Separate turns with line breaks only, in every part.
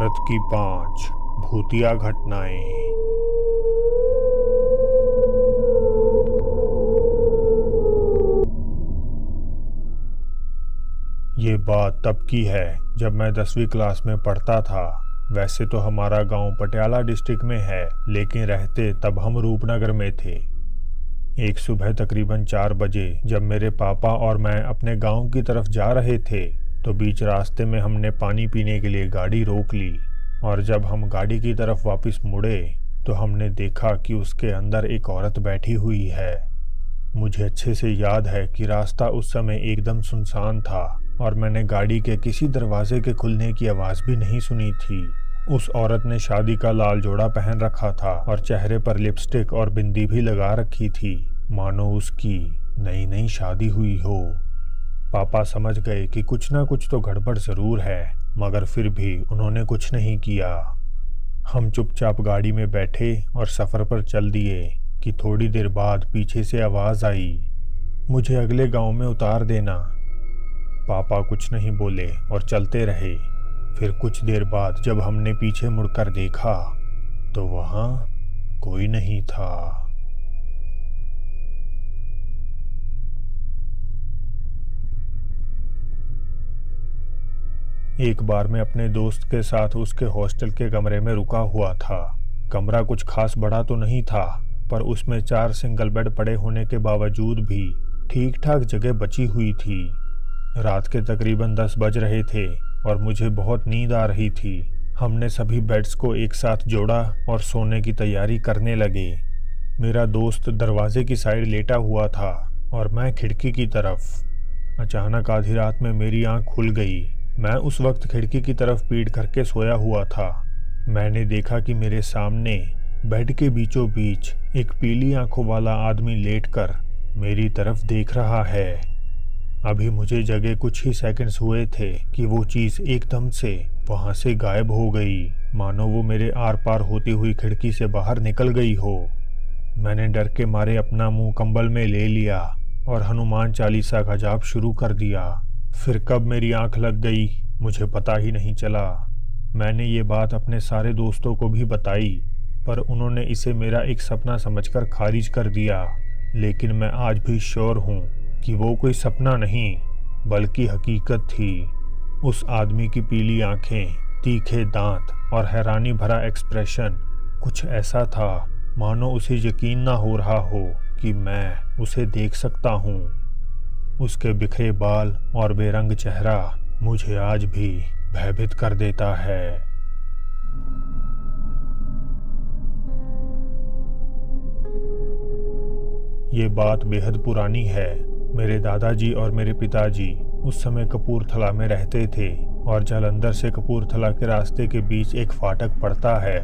भारत की 5 भूतिया घटनाएं। ये बात तब की है जब मैं 10वीं क्लास में पढ़ता था। वैसे तो हमारा गांव पटियाला डिस्ट्रिक्ट में है, लेकिन रहते तब हम रूपनगर में थे। एक सुबह तकरीबन 4 बजे जब मेरे पापा और मैं अपने गांव की तरफ जा रहे थे, तो बीच रास्ते में हमने पानी पीने के लिए गाड़ी रोक ली। और जब हम गाड़ी की तरफ वापस मुड़े तो हमने देखा कि उसके अंदर एक औरत बैठी हुई है। मुझे अच्छे से याद है कि रास्ता उस समय एकदम सुनसान था और मैंने गाड़ी के किसी दरवाजे के खुलने की आवाज़ भी नहीं सुनी थी। उस औरत ने शादी का लाल जोड़ा पहन रखा था और चेहरे पर लिपस्टिक और बिंदी भी लगा रखी थी, मानो उसकी नई नई शादी हुई हो। पापा समझ गए कि कुछ ना कुछ तो गड़बड़ ज़रूर है, मगर फिर भी उन्होंने कुछ नहीं किया। हम चुपचाप गाड़ी में बैठे और सफ़र पर चल दिए कि थोड़ी देर बाद पीछे से आवाज़ आई, मुझे अगले गांव में उतार देना। पापा कुछ नहीं बोले और चलते रहे। फिर कुछ देर बाद जब हमने पीछे मुड़कर देखा तो वहाँ कोई नहीं था। एक बार मैं अपने दोस्त के साथ उसके हॉस्टल के कमरे में रुका हुआ था। कमरा कुछ खास बड़ा तो नहीं था, पर उसमें 4 सिंगल बेड पड़े होने के बावजूद भी ठीक ठाक जगह बची हुई थी। रात के तकरीबन 10 बज रहे थे और मुझे बहुत नींद आ रही थी। हमने सभी बेड्स को एक साथ जोड़ा और सोने की तैयारी करने लगे। मेरा दोस्त दरवाजे की साइड लेटा हुआ था और मैं खिड़की की तरफ। अचानक आधी रात में मेरी आंख खुल गई। मैं उस वक्त खिड़की की तरफ पीठ करके सोया हुआ था। मैंने देखा कि मेरे सामने बेड के बीचों बीच एक पीली आंखों वाला आदमी लेटकर मेरी तरफ देख रहा है। अभी मुझे जगे कुछ ही सेकंड्स हुए थे कि वो चीज़ एकदम से वहां से गायब हो गई, मानो वो मेरे आर पार होती हुई खिड़की से बाहर निकल गई हो। मैंने डर के मारे अपना मुंह कंबल में ले लिया और हनुमान चालीसा का जाप शुरू कर दिया। फिर कब मेरी आंख लग गई मुझे पता ही नहीं चला। मैंने ये बात अपने सारे दोस्तों को भी बताई, पर उन्होंने इसे मेरा एक सपना समझकर खारिज कर दिया। लेकिन मैं आज भी श्योर हूँ कि वो कोई सपना नहीं बल्कि हकीकत थी। उस आदमी की पीली आंखें, तीखे दांत और हैरानी भरा एक्सप्रेशन कुछ ऐसा था मानो उसे यकीन ना हो रहा हो कि मैं उसे देख सकता हूँ। उसके बिखरे बाल और बेरंग चेहरा मुझे आज भी भयभीत कर देता है। ये बात बेहद पुरानी है। मेरे दादाजी और मेरे पिताजी उस समय कपूरथला में रहते थे और जालंधर से कपूरथला के रास्ते के बीच एक फाटक पड़ता है।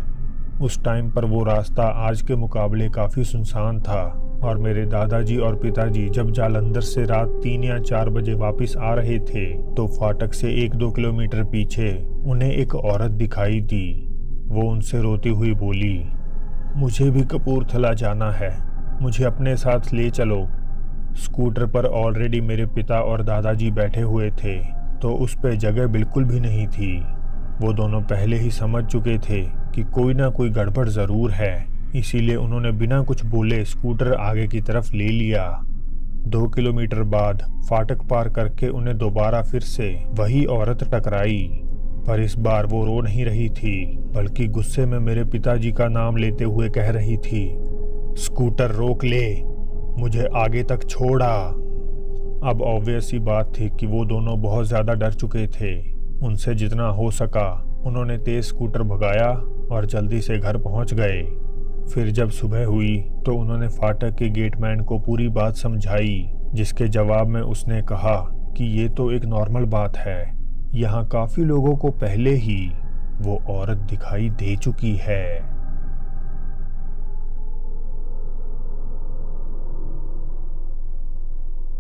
उस टाइम पर वो रास्ता आज के मुकाबले काफ़ी सुनसान था और मेरे दादाजी और पिताजी जब जालंधर से रात 3 या 4 बजे वापस आ रहे थे तो फाटक से 1-2 किलोमीटर पीछे उन्हें एक औरत दिखाई दी। वो उनसे रोती हुई बोली, मुझे भी कपूरथला जाना है, मुझे अपने साथ ले चलो। स्कूटर पर ऑलरेडी मेरे पिता और दादाजी बैठे हुए थे, तो उस पर जगह बिल्कुल भी नहीं थी। वो दोनों पहले ही समझ चुके थे कि कोई ना कोई गड़बड़ ज़रूर है, इसीलिए उन्होंने बिना कुछ बोले स्कूटर आगे की तरफ ले लिया। 2 किलोमीटर बाद फाटक पार करके उन्हें दोबारा फिर से वही औरत टकराई, पर इस बार वो रो नहीं रही थी बल्कि गुस्से में मेरे पिताजी का नाम लेते हुए कह रही थी, स्कूटर रोक ले, मुझे आगे तक छोड़ा। अब ऑब्वियस सी बात थी कि वो दोनों बहुत ज़्यादा डर चुके थे। उनसे जितना हो सका उन्होंने तेज स्कूटर भगाया और जल्दी से घर पहुंच गए। फिर जब सुबह हुई तो उन्होंने फाटक के गेटमैन को पूरी बात समझाई, जिसके जवाब में उसने कहा कि ये तो एक नॉर्मल बात है, यहाँ काफ़ी लोगों को पहले ही वो औरत दिखाई दे चुकी है।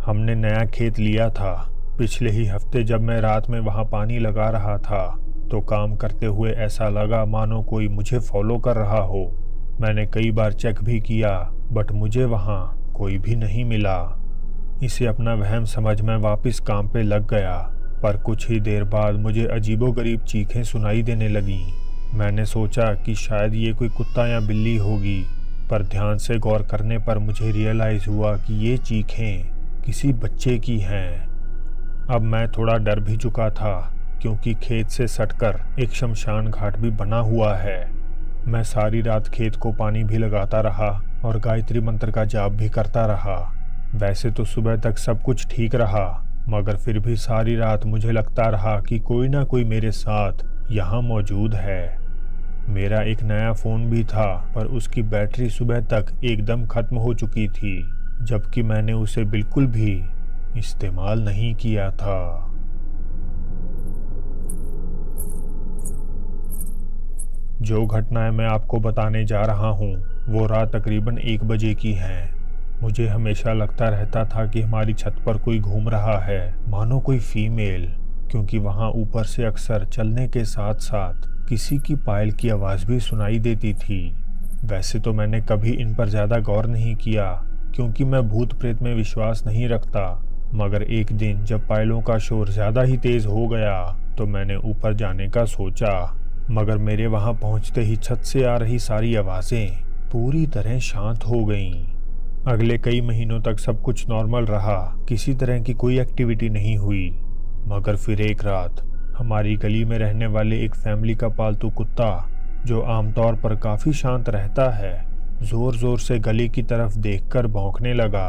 हमने नया खेत लिया था। पिछले ही हफ्ते जब मैं रात में वहाँ पानी लगा रहा था तो काम करते हुए ऐसा लगा मानो कोई मुझे फॉलो कर रहा हो। मैंने कई बार चेक भी किया, बट मुझे वहाँ कोई भी नहीं मिला। इसे अपना वहम समझ मैं वापस काम पे लग गया। पर कुछ ही देर बाद मुझे अजीबोगरीब चीखें सुनाई देने लगीं। मैंने सोचा कि शायद ये कोई कुत्ता या बिल्ली होगी, पर ध्यान से गौर करने पर मुझे रियलाइज़ हुआ कि ये चीखें किसी बच्चे की हैं। अब मैं थोड़ा डर भी चुका था, क्योंकि खेत से सटकर एक शमशान घाट भी बना हुआ है। मैं सारी रात खेत को पानी भी लगाता रहा और गायत्री मंत्र का जाप भी करता रहा। वैसे तो सुबह तक सब कुछ ठीक रहा, मगर फिर भी सारी रात मुझे लगता रहा कि कोई ना कोई मेरे साथ यहाँ मौजूद है। मेरा एक नया फ़ोन भी था, पर उसकी बैटरी सुबह तक एकदम ख़त्म हो चुकी थी, जबकि मैंने उसे बिल्कुल भी इस्तेमाल नहीं किया था। जो घटनाएं मैं आपको बताने जा रहा हूँ वो रात तकरीबन 1 बजे की हैं। मुझे हमेशा लगता रहता था कि हमारी छत पर कोई घूम रहा है, मानो कोई फीमेल, क्योंकि वहाँ ऊपर से अक्सर चलने के साथ साथ किसी की पायल की आवाज़ भी सुनाई देती थी। वैसे तो मैंने कभी इन पर ज़्यादा गौर नहीं किया, क्योंकि मैं भूत प्रेत में विश्वास नहीं रखता, मगर एक दिन जब पायलों का शोर ज़्यादा ही तेज़ हो गया तो मैंने ऊपर जाने का सोचा, मगर मेरे वहाँ पहुँचते ही छत से आ रही सारी आवाज़ें पूरी तरह शांत हो गईं। अगले कई महीनों तक सब कुछ नॉर्मल रहा, किसी तरह की कोई एक्टिविटी नहीं हुई, मगर फिर एक रात हमारी गली में रहने वाले एक फैमिली का पालतू कुत्ता, जो आमतौर पर काफ़ी शांत रहता है, ज़ोर ज़ोर से गली की तरफ देखकर भौंकने लगा।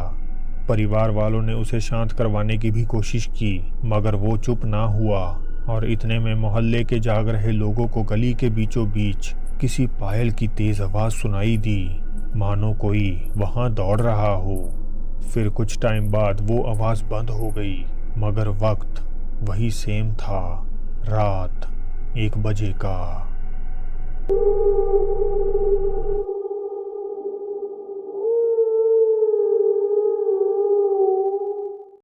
परिवार वालों ने उसे शांत करवाने की भी कोशिश की, मगर वो चुप ना हुआ और इतने में मोहल्ले के जाग रहे लोगों को गली के बीचों बीच किसी पायल की तेज़ आवाज़ सुनाई दी, मानो कोई वहाँ दौड़ रहा हो। फिर कुछ टाइम बाद वो आवाज़ बंद हो गई, मगर वक्त वही सेम था, रात 1 बजे का।